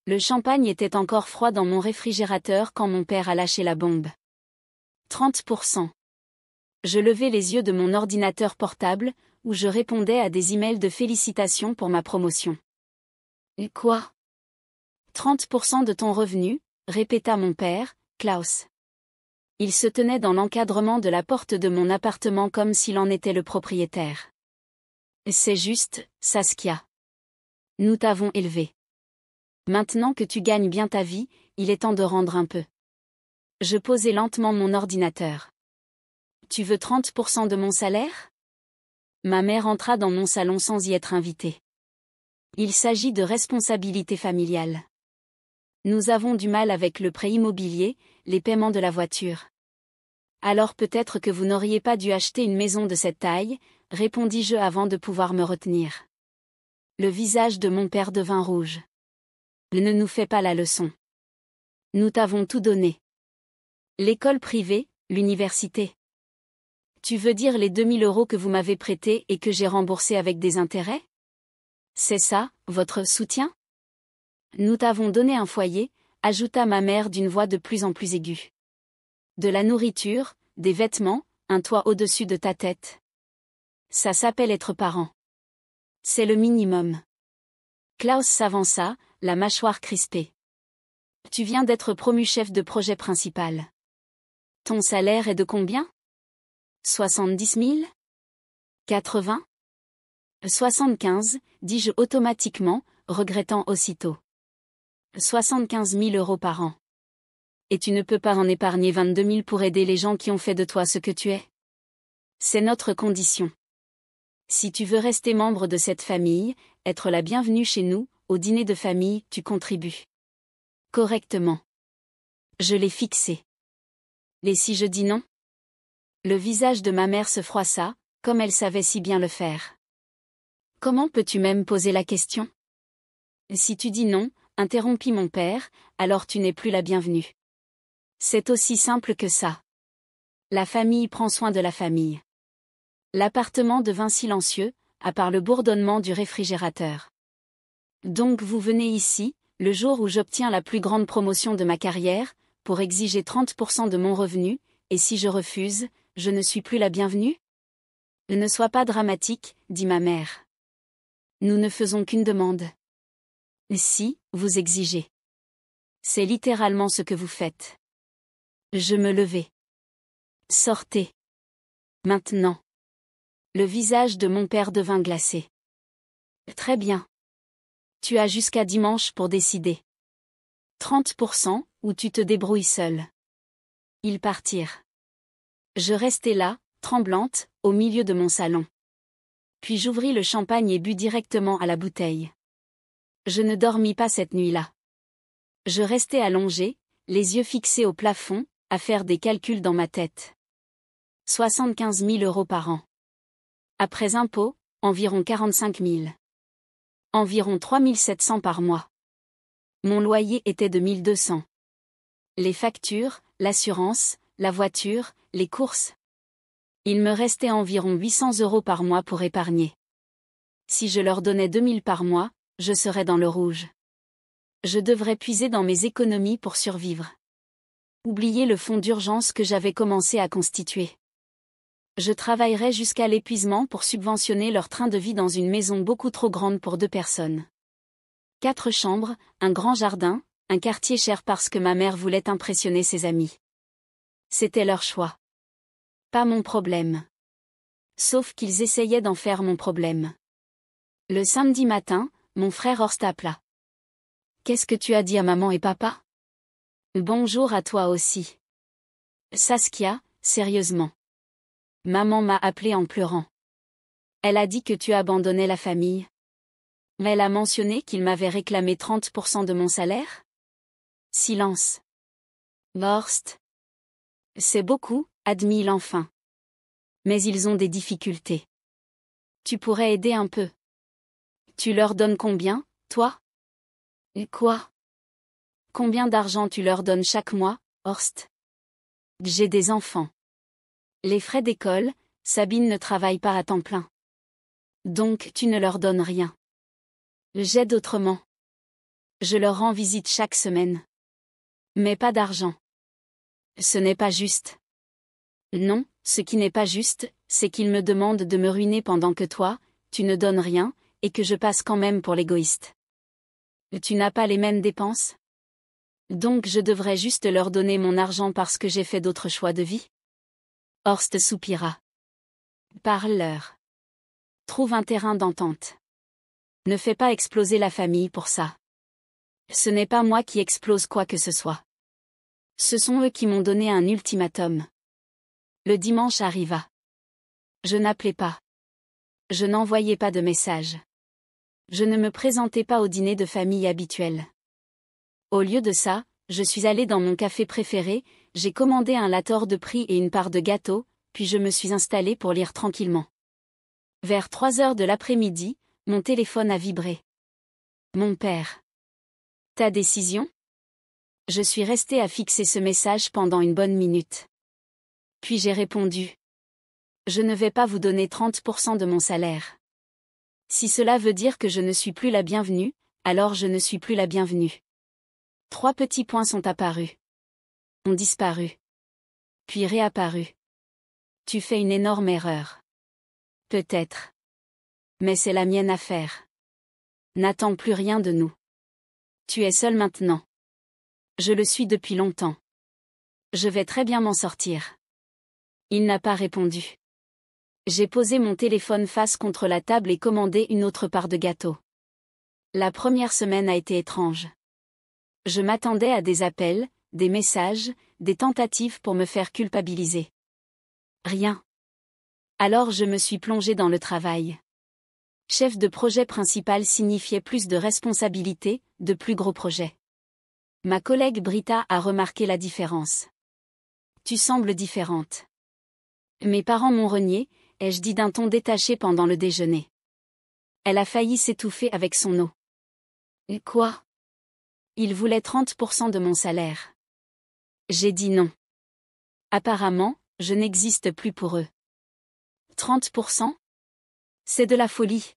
Le champagne était encore froid dans mon réfrigérateur quand mon père a lâché la bombe. 30%. Je levai les yeux de mon ordinateur portable, où je répondais à des emails de félicitations pour ma promotion. Et quoi? 30% de ton revenu, répéta mon père, Klaus. Il se tenait dans l'encadrement de la porte de mon appartement comme s'il en était le propriétaire. C'est juste, Saskia. Nous t'avons élevé. Maintenant que tu gagnes bien ta vie, il est temps de rendre un peu. Je posai lentement mon ordinateur. Tu veux 30% de mon salaire? Ma mère entra dans mon salon sans y être invitée. Il s'agit de responsabilité familiale. Nous avons du mal avec le prêt immobilier, les paiements de la voiture. Alors peut-être que vous n'auriez pas dû acheter une maison de cette taille, répondis-je avant de pouvoir me retenir. Le visage de mon père devint rouge. Ne nous fais pas la leçon. Nous t'avons tout donné. L'école privée, l'université. Tu veux dire les 2000 € que vous m'avez prêtés et que j'ai remboursés avec des intérêts? C'est ça, votre soutien? Nous t'avons donné un foyer, ajouta ma mère d'une voix de plus en plus aiguë. De la nourriture, des vêtements, un toit au-dessus de ta tête. Ça s'appelle être parent. C'est le minimum. Klaus s'avança, la mâchoire crispée. Tu viens d'être promu chef de projet principal. Ton salaire est de combien? 70 000? 80? 75, dis-je automatiquement, regrettant aussitôt. 75 000 € par an. Et tu ne peux pas en épargner 22 000 pour aider les gens qui ont fait de toi ce que tu es. C'est notre condition. Si tu veux rester membre de cette famille, être la bienvenue chez nous, au dîner de famille, tu contribues. Correctement. Je l'ai fixé. Et si je dis non? Le visage de ma mère se froissa, comme elle savait si bien le faire. Comment peux-tu même poser la question? Si tu dis non, interrompit mon père, alors tu n'es plus la bienvenue. C'est aussi simple que ça. La famille prend soin de la famille. L'appartement devint silencieux, à part le bourdonnement du réfrigérateur. Donc vous venez ici, le jour où j'obtiens la plus grande promotion de ma carrière, pour exiger 30% de mon revenu, et si je refuse, je ne suis plus la bienvenue? Ne sois pas dramatique, dit ma mère. Nous ne faisons qu'une demande. Si, vous exigez. C'est littéralement ce que vous faites. Je me levai. Sortez. Maintenant. Le visage de mon père devint glacé. Très bien. Tu as jusqu'à dimanche pour décider. 30%, ou tu te débrouilles seul. Ils partirent. Je restai là, tremblante, au milieu de mon salon. Puis j'ouvris le champagne et bus directement à la bouteille. Je ne dormis pas cette nuit-là. Je restai allongé, les yeux fixés au plafond, à faire des calculs dans ma tête. 75 000 € par an. Après impôts, environ 45 000. Environ 3 700 par mois. Mon loyer était de 1 200. Les factures, l'assurance, la voiture, les courses. Il me restait environ 800 € par mois pour épargner. Si je leur donnais 2 000 par mois, je serais dans le rouge. Je devrais puiser dans mes économies pour survivre. Oublier le fonds d'urgence que j'avais commencé à constituer. Je travaillerai jusqu'à l'épuisement pour subventionner leur train de vie dans une maison beaucoup trop grande pour 2 personnes. 4 chambres, un grand jardin, un quartier cher parce que ma mère voulait impressionner ses amis. C'était leur choix. Pas mon problème. Sauf qu'ils essayaient d'en faire mon problème. Le samedi matin, mon frère Horst appela. Qu'est-ce que tu as dit à maman et papa? Bonjour à toi aussi. Saskia, sérieusement. Maman m'a appelé en pleurant. Elle a dit que tu abandonnais la famille. Elle a mentionné qu'il m'avait réclamé 30% de mon salaire? Silence. Horst. C'est beaucoup, admit l'enfant. Mais ils ont des difficultés. Tu pourrais aider un peu. Tu leur donnes combien, toi? Et quoi? Combien d'argent tu leur donnes chaque mois, Horst? J'ai des enfants. Les frais d'école, Sabine ne travaille pas à temps plein. Donc tu ne leur donnes rien. J'aide autrement. Je leur rends visite chaque semaine. Mais pas d'argent. Ce n'est pas juste. Non, ce qui n'est pas juste, c'est qu'ils me demandent de me ruiner pendant que toi, tu ne donnes rien, et que je passe quand même pour l'égoïste. Tu n'as pas les mêmes dépenses? Donc je devrais juste leur donner mon argent parce que j'ai fait d'autres choix de vie? Horst soupira. Parle-leur. Trouve un terrain d'entente. Ne fais pas exploser la famille pour ça. Ce n'est pas moi qui explose quoi que ce soit. Ce sont eux qui m'ont donné un ultimatum. Le dimanche arriva. Je n'appelais pas. Je n'envoyais pas de message. Je ne me présentais pas au dîner de famille habituel. Au lieu de ça, je suis allée dans mon café préféré, j'ai commandé un latte hors de prix et une part de gâteau, puis je me suis installée pour lire tranquillement. Vers 3 heures de l'après-midi, mon téléphone a vibré. Mon père. Ta décision? Je suis restée à fixer ce message pendant une bonne minute. Puis j'ai répondu. Je ne vais pas vous donner 30% de mon salaire. Si cela veut dire que je ne suis plus la bienvenue, alors je ne suis plus la bienvenue. 3 petits points sont apparus. Ont disparu. Puis réapparus. Tu fais une énorme erreur. Peut-être. Mais c'est la mienne à faire. N'attends plus rien de nous. Tu es seul maintenant. Je le suis depuis longtemps. Je vais très bien m'en sortir. Il n'a pas répondu. J'ai posé mon téléphone face contre la table et commandé une autre part de gâteau. La première semaine a été étrange. Je m'attendais à des appels, des messages, des tentatives pour me faire culpabiliser. Rien. Alors je me suis plongée dans le travail. Chef de projet principal signifiait plus de responsabilités, de plus gros projets. Ma collègue Britta a remarqué la différence. Tu sembles différente. Mes parents m'ont renié, ai-je dit d'un ton détaché pendant le déjeuner. Elle a failli s'étouffer avec son eau. Et quoi? Ils voulaient 30% de mon salaire. J'ai dit non. Apparemment, je n'existe plus pour eux. 30%? C'est de la folie.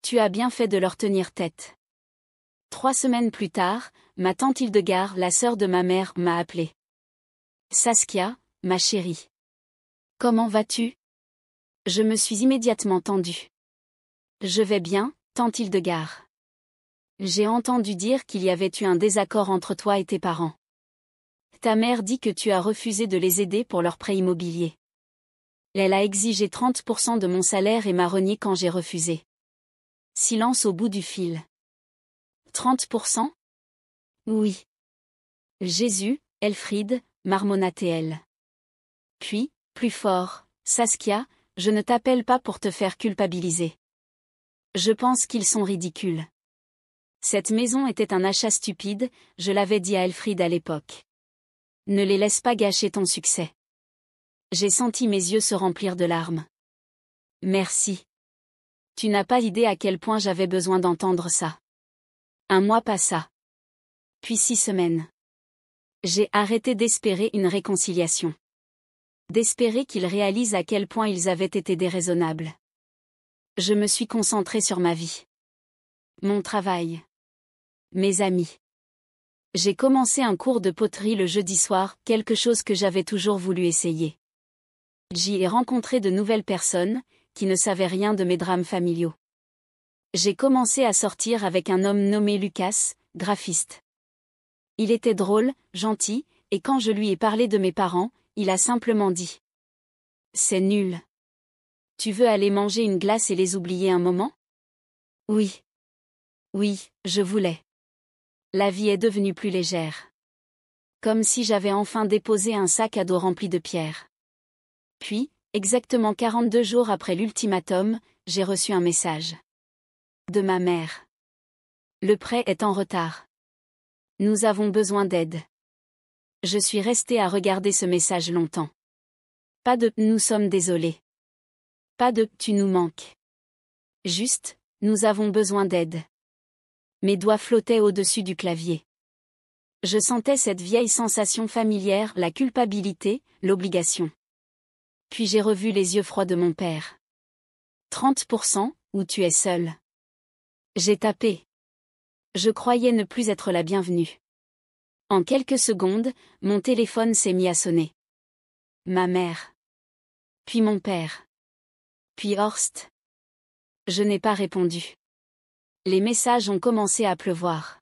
Tu as bien fait de leur tenir tête. 3 semaines plus tard, ma tante Hildegard, la sœur de ma mère, m'a appelée. Saskia, ma chérie. Comment vas-tu? Je me suis immédiatement tendue. Je vais bien, tante Hildegard. J'ai entendu dire qu'il y avait eu un désaccord entre toi et tes parents. Ta mère dit que tu as refusé de les aider pour leur prêt immobilier. Elle a exigé 30% de mon salaire et m'a renié quand j'ai refusé. Silence au bout du fil. 30%? Oui. Jésus, Elfriede, marmonna-t-elle. Puis, plus fort, Saskia, je ne t'appelle pas pour te faire culpabiliser. Je pense qu'ils sont ridicules. Cette maison était un achat stupide, je l'avais dit à Elfriede à l'époque. Ne les laisse pas gâcher ton succès. J'ai senti mes yeux se remplir de larmes. Merci. Tu n'as pas idée à quel point j'avais besoin d'entendre ça. 1 mois passa. Puis 6 semaines. J'ai arrêté d'espérer une réconciliation. D'espérer qu'ils réalisent à quel point ils avaient été déraisonnables. Je me suis concentrée sur ma vie. Mon travail. Mes amis. J'ai commencé un cours de poterie le jeudi soir, quelque chose que j'avais toujours voulu essayer. J'y ai rencontré de nouvelles personnes, qui ne savaient rien de mes drames familiaux. J'ai commencé à sortir avec un homme nommé Lucas, graphiste. Il était drôle, gentil, et quand je lui ai parlé de mes parents, il a simplement dit. C'est nul. Tu veux aller manger une glace et les oublier un moment? Oui. Oui, je voulais. La vie est devenue plus légère. Comme si j'avais enfin déposé un sac à dos rempli de pierres. Puis, exactement 42 jours après l'ultimatum, j'ai reçu un message. De ma mère. Le prêt est en retard. Nous avons besoin d'aide. Je suis restée à regarder ce message longtemps. Pas de « nous sommes désolés ». Pas de « tu nous manques ». Juste « nous avons besoin d'aide ». Mes doigts flottaient au-dessus du clavier. Je sentais cette vieille sensation familière, la culpabilité, l'obligation. Puis j'ai revu les yeux froids de mon père. 30%, ou tu es seul. J'ai tapé. Je croyais ne plus être la bienvenue. En quelques secondes, mon téléphone s'est mis à sonner. Ma mère. Puis mon père. Puis Horst. Je n'ai pas répondu. Les messages ont commencé à pleuvoir.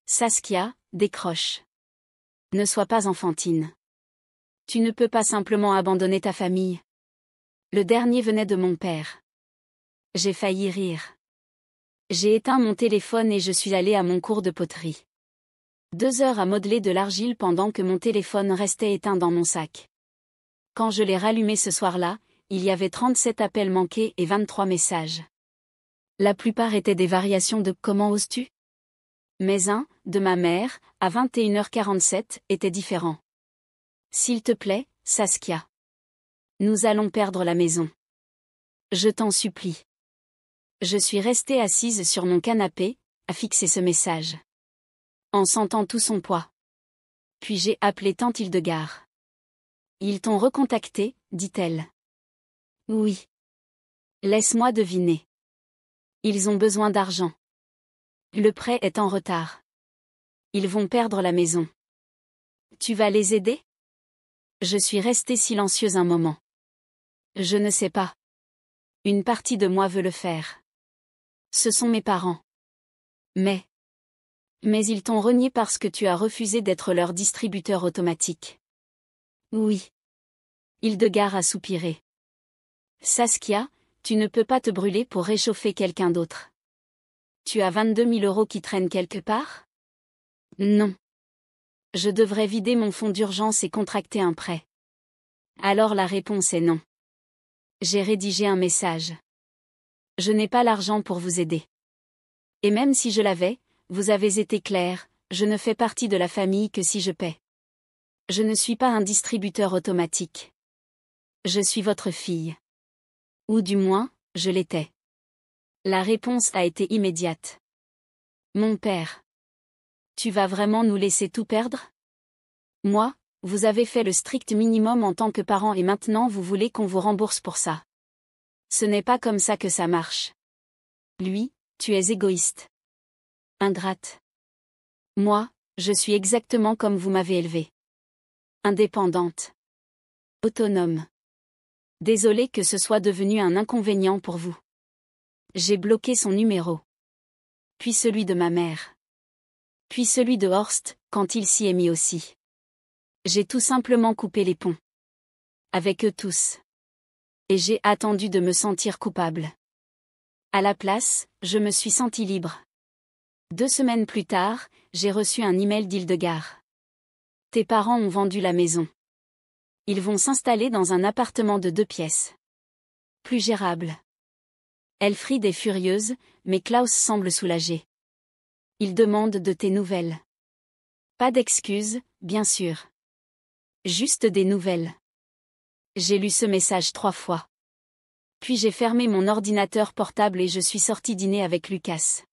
Saskia, décroche. Ne sois pas enfantine. Tu ne peux pas simplement abandonner ta famille. Le dernier venait de mon père. J'ai failli rire. J'ai éteint mon téléphone et je suis allée à mon cours de poterie. 2 heures à modeler de l'argile pendant que mon téléphone restait éteint dans mon sac. Quand je l'ai rallumé ce soir-là, il y avait 37 appels manqués et 23 messages. La plupart étaient des variations de « Comment oses-tu » Mais un, de ma mère, à 21h47, était différent. S'il te plaît, Saskia. Nous allons perdre la maison. Je t'en supplie. Je suis restée assise sur mon canapé, à fixer ce message. En sentant tout son poids. Puis j'ai appelé tante Hildegard. Ils t'ont recontacté, dit-elle. Oui. Laisse-moi deviner. Ils ont besoin d'argent. Le prêt est en retard. Ils vont perdre la maison. Tu vas les aider ? Je suis restée silencieuse un moment. Je ne sais pas. Une partie de moi veut le faire. Ce sont mes parents. Mais ils t'ont renié parce que tu as refusé d'être leur distributeur automatique. Oui. Hildegard a soupiré. Saskia, tu ne peux pas te brûler pour réchauffer quelqu'un d'autre. Tu as 22 000 € qui traînent quelque part ? Non. Je devrais vider mon fonds d'urgence et contracter un prêt. Alors la réponse est non. J'ai rédigé un message. Je n'ai pas l'argent pour vous aider. Et même si je l'avais, vous avez été clair, je ne fais partie de la famille que si je paie. Je ne suis pas un distributeur automatique. Je suis votre fille. Ou du moins, je l'étais. La réponse a été immédiate. Mon père. Tu vas vraiment nous laisser tout perdre ? Moi, vous avez fait le strict minimum en tant que parent et maintenant vous voulez qu'on vous rembourse pour ça. Ce n'est pas comme ça que ça marche. Lui, tu es égoïste. Ingrate. Moi, je suis exactement comme vous m'avez élevée. Indépendante. Autonome. Désolée que ce soit devenu un inconvénient pour vous. J'ai bloqué son numéro. Puis celui de ma mère. Puis celui de Horst, quand il s'y est mis aussi. J'ai tout simplement coupé les ponts. Avec eux tous. Et j'ai attendu de me sentir coupable. À la place, je me suis sentie libre. 2 semaines plus tard, j'ai reçu un email d'Hildegard. Tes parents ont vendu la maison. Ils vont s'installer dans un appartement de 2 pièces. Plus gérable. Elfriede est furieuse, mais Klaus semble soulagé. Il demande de tes nouvelles. Pas d'excuses, bien sûr. Juste des nouvelles. J'ai lu ce message 3 fois. Puis j'ai fermé mon ordinateur portable et je suis sortie dîner avec Lucas.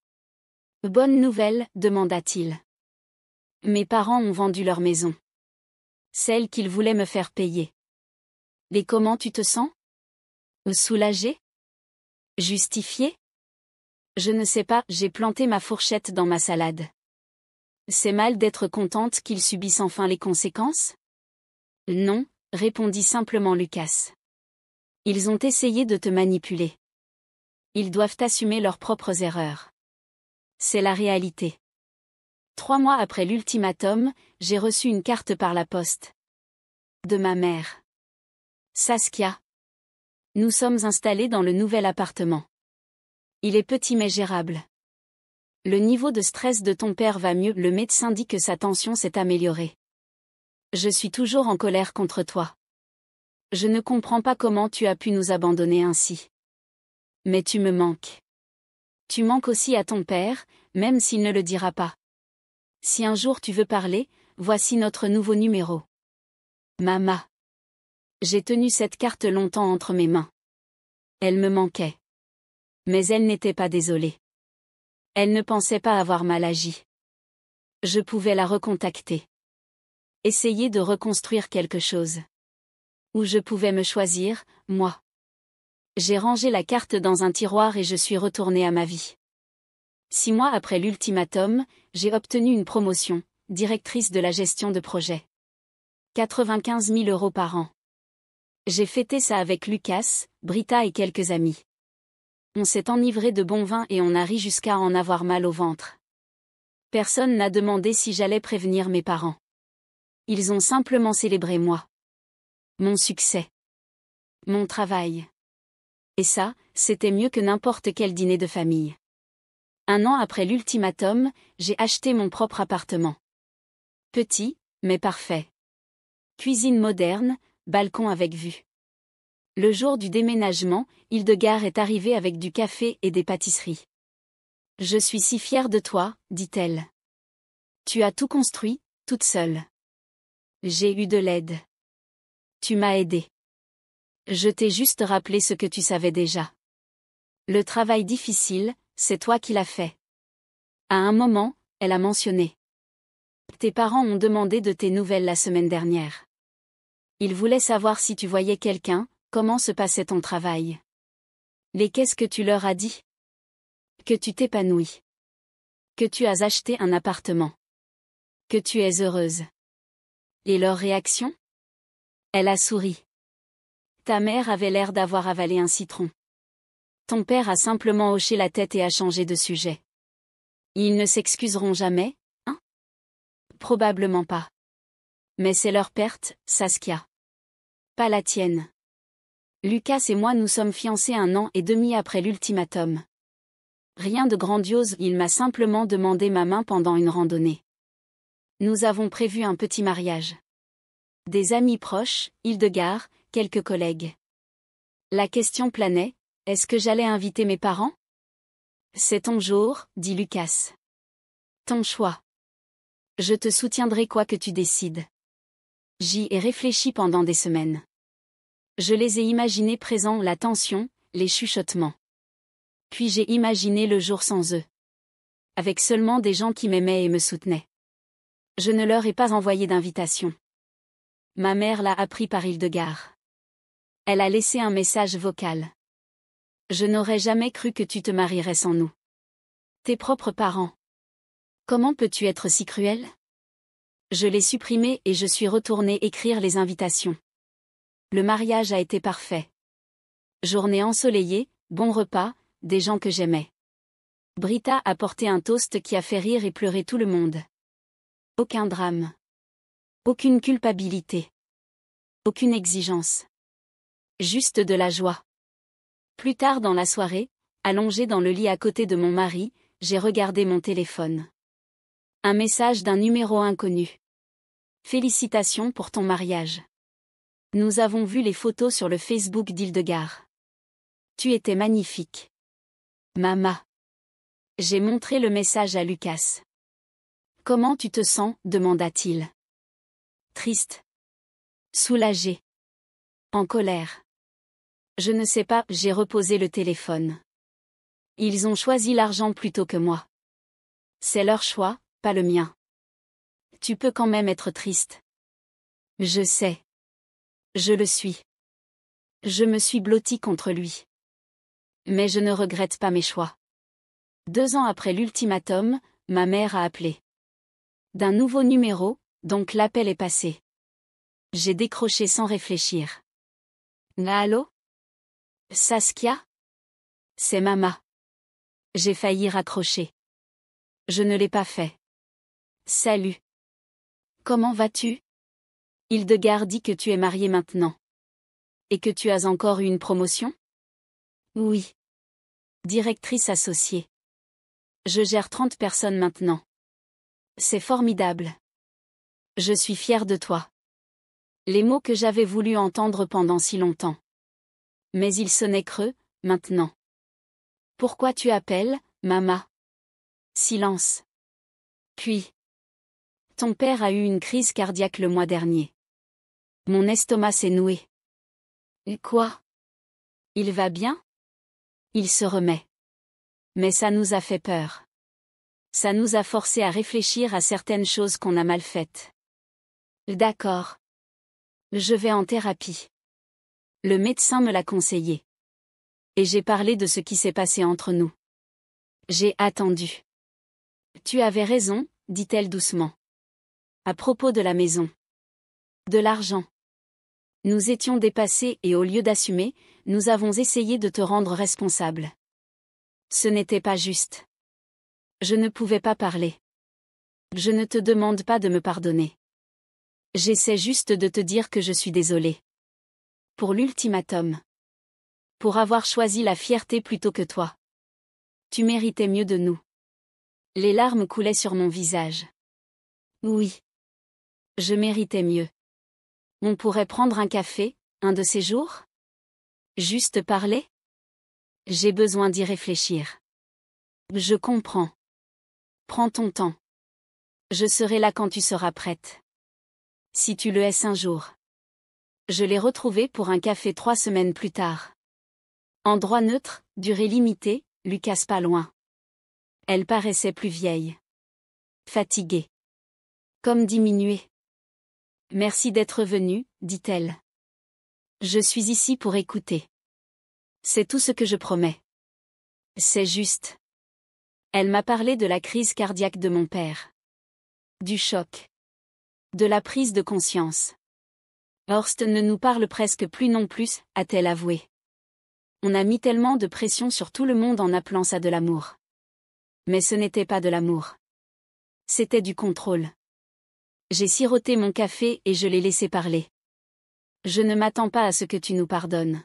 Bonne nouvelle, demanda-t-il. Mes parents ont vendu leur maison. Celle qu'ils voulaient me faire payer. Et comment tu te sens ? Soulagé ? Justifié ? Je ne sais pas, j'ai planté ma fourchette dans ma salade. C'est mal d'être contente qu'ils subissent enfin les conséquences ? Non, répondit simplement Lucas. Ils ont essayé de te manipuler. Ils doivent assumer leurs propres erreurs. C'est la réalité. 3 mois après l'ultimatum, j'ai reçu une carte par la poste. De ma mère. Saskia. Nous sommes installés dans le nouvel appartement. Il est petit mais gérable. Le niveau de stress de ton père va mieux, le médecin dit que sa tension s'est améliorée. Je suis toujours en colère contre toi. Je ne comprends pas comment tu as pu nous abandonner ainsi. Mais tu me manques. Tu manques aussi à ton père, même s'il ne le dira pas. Si un jour tu veux parler, voici notre nouveau numéro. Mama. J'ai tenu cette carte longtemps entre mes mains. Elle me manquait. Mais elle n'était pas désolée. Elle ne pensait pas avoir mal agi. Je pouvais la recontacter. Essayer de reconstruire quelque chose. Ou je pouvais me choisir, moi. J'ai rangé la carte dans un tiroir et je suis retournée à ma vie. 6 mois après l'ultimatum, j'ai obtenu une promotion, directrice de la gestion de projet. 95 000 € par an. J'ai fêté ça avec Lucas, Britta et quelques amis. On s'est enivré de bon vin et on a ri jusqu'à en avoir mal au ventre. Personne n'a demandé si j'allais prévenir mes parents. Ils ont simplement célébré moi. Mon succès. Mon travail. Et ça, c'était mieux que n'importe quel dîner de famille. 1 an après l'ultimatum, j'ai acheté mon propre appartement. Petit, mais parfait. Cuisine moderne, balcon avec vue. Le jour du déménagement, Hildegard est arrivée avec du café et des pâtisseries. « Je suis si fière de toi, dit-elle. Tu as tout construit, toute seule. J'ai eu de l'aide. Tu m'as aidée. Je t'ai juste rappelé ce que tu savais déjà. Le travail difficile, c'est toi qui l'as fait. » À un moment, elle a mentionné. Tes parents ont demandé de tes nouvelles la semaine dernière. Ils voulaient savoir si tu voyais quelqu'un, comment se passait ton travail. Qu'est-ce que tu leur as dit? Que tu t'épanouis. Que tu as acheté un appartement. Que tu es heureuse. Et leur réaction? Elle a souri. Ta mère avait l'air d'avoir avalé un citron. Ton père a simplement hoché la tête et a changé de sujet. Ils ne s'excuseront jamais, hein? Probablement pas. Mais c'est leur perte, Saskia. Pas la tienne. Lucas et moi nous sommes fiancés 1 an et demi après l'ultimatum. Rien de grandiose, il m'a simplement demandé ma main pendant une randonnée. Nous avons prévu un petit mariage. Des amis proches, Hildegard, quelques collègues. La question planait, est-ce que j'allais inviter mes parents? C'est ton jour, dit Lucas. Ton choix. Je te soutiendrai quoi que tu décides. J'y ai réfléchi pendant des semaines. Je les ai imaginés présents, la tension, les chuchotements. Puis j'ai imaginé le jour sans eux. Avec seulement des gens qui m'aimaient et me soutenaient. Je ne leur ai pas envoyé d'invitation. Ma mère l'a appris par Hildegard. Elle a laissé un message vocal. Je n'aurais jamais cru que tu te marierais sans nous. Tes propres parents. Comment peux-tu être si cruel? Je l'ai supprimé et je suis retournée écrire les invitations. Le mariage a été parfait. Journée ensoleillée, bon repas, des gens que j'aimais. Britta a porté un toast qui a fait rire et pleurer tout le monde. Aucun drame. Aucune culpabilité. Aucune exigence. Juste de la joie. Plus tard dans la soirée, allongée dans le lit à côté de mon mari, j'ai regardé mon téléphone. Un message d'un numéro inconnu. Félicitations pour ton mariage. Nous avons vu les photos sur le Facebook d'Hildegard. Tu étais magnifique. Mama. J'ai montré le message à Lucas. Comment tu te sens? Demanda-t-il. Triste. Soulagé. En colère. Je ne sais pas, j'ai reposé le téléphone. Ils ont choisi l'argent plutôt que moi. C'est leur choix, pas le mien. Tu peux quand même être triste. Je sais. Je le suis. Je me suis blottie contre lui. Mais je ne regrette pas mes choix. 2 ans après l'ultimatum, ma mère a appelé. D'un nouveau numéro, donc l'appel est passé. J'ai décroché sans réfléchir. Allô? Saskia? C'est Mama. J'ai failli raccrocher. Je ne l'ai pas fait. Salut. Comment vas-tu? Hildegard dit que tu es mariée maintenant. Et que tu as encore eu une promotion? Oui. Directrice associée. Je gère 30 personnes maintenant. C'est formidable. Je suis fière de toi. Les mots que j'avais voulu entendre pendant si longtemps. Mais ils sonnaient creux, maintenant. Pourquoi tu appelles, Mama? Silence. Puis. Ton père a eu une crise cardiaque le mois dernier. Mon estomac s'est noué. Et quoi? Il va bien? Il se remet. Mais ça nous a fait peur. Ça nous a forcé à réfléchir à certaines choses qu'on a mal faites. D'accord. Je vais en thérapie. Le médecin me l'a conseillé. Et j'ai parlé de ce qui s'est passé entre nous. J'ai attendu. Tu avais raison, dit-elle doucement. À propos de la maison. De l'argent. Nous étions dépassés et au lieu d'assumer, nous avons essayé de te rendre responsable. Ce n'était pas juste. Je ne pouvais pas parler. Je ne te demande pas de me pardonner. J'essaie juste de te dire que je suis désolée. Pour l'ultimatum. Pour avoir choisi la fierté plutôt que toi. Tu méritais mieux de nous. Les larmes coulaient sur mon visage. Oui. Je méritais mieux. On pourrait prendre un café, un de ces jours? Juste parler? J'ai besoin d'y réfléchir. Je comprends. Prends ton temps. Je serai là quand tu seras prête. Si tu le es un jour. Je l'ai retrouvé pour un café 3 semaines plus tard. Endroit neutre, durée limitée, Lucas pas loin. Elle paraissait plus vieille. Fatiguée. Comme diminuée. Merci d'être venu, dit-elle. Je suis ici pour écouter. C'est tout ce que je promets. C'est juste. Elle m'a parlé de la crise cardiaque de mon père. Du choc. De la prise de conscience. Horst ne nous parle presque plus non plus, a-t-elle avoué. On a mis tellement de pression sur tout le monde en appelant ça de l'amour. Mais ce n'était pas de l'amour. C'était du contrôle. J'ai siroté mon café et je l'ai laissé parler. Je ne m'attends pas à ce que tu nous pardonnes.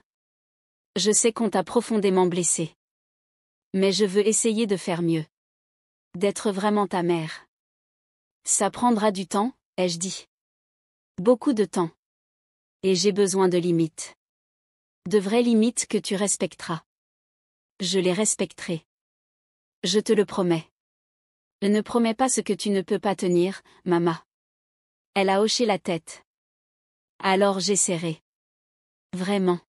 Je sais qu'on t'a profondément blessé. Mais je veux essayer de faire mieux. D'être vraiment ta mère. Ça prendra du temps, ai-je dit. Beaucoup de temps. Et j'ai besoin de limites. De vraies limites que tu respecteras. Je les respecterai. Je te le promets. Ne promets pas ce que tu ne peux pas tenir, maman. Elle a hoché la tête. Alors j'essaierai. Vraiment.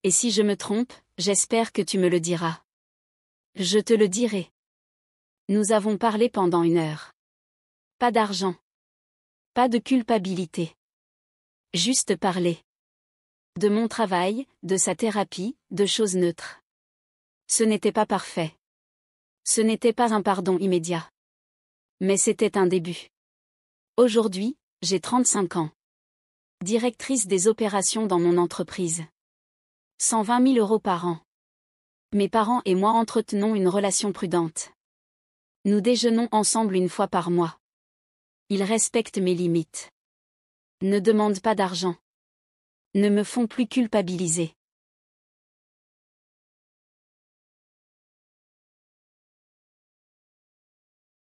Et si je me trompe, j'espère que tu me le diras. Je te le dirai. Nous avons parlé pendant 1 heure. Pas d'argent. Pas de culpabilité. Juste parler. De mon travail, de sa thérapie, de choses neutres. Ce n'était pas parfait. Ce n'était pas un pardon immédiat. Mais c'était un début. Aujourd'hui, j'ai 35 ans. Directrice des opérations dans mon entreprise. 120 000 € par an. Mes parents et moi entretenons une relation prudente. Nous déjeunons ensemble 1 fois par mois. Ils respectent mes limites. Ne demandent pas d'argent. Ne me font plus culpabiliser.